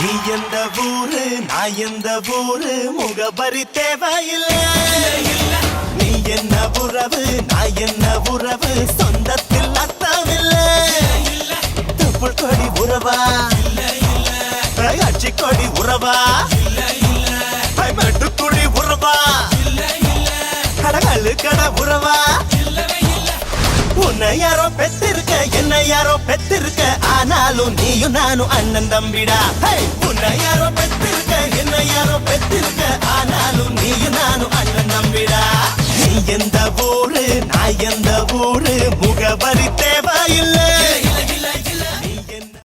நீ எந்த ஊரு நான் எந்த ஊரு முகபரி தேவையில்லை. நீ என்ன உறவு நான் என்ன உறவு சொந்தத்தில் அர்த்தமில்லை. தொப்புள் கொடி உறவா அச்சி கொடி உறவா மெட்டுக்குடி உறவா கடகழு கட உறவா. உன்னை யாரோ பெத்திருக்க என்ன யாரோ பெத்திருக்க ஆனாலும் நீயும் நானும் அண்ணன் தம்பிடா. உன்னை யாரோ பெத்திருக்க என்ன யாரோ பெத்திருக்க ஆனாலும் நீயும் நானும் அண்ணன் தம்பிடா. நீ எந்த ஊரு நான் எந்த ஊரு முகவரி தேவையில்லை.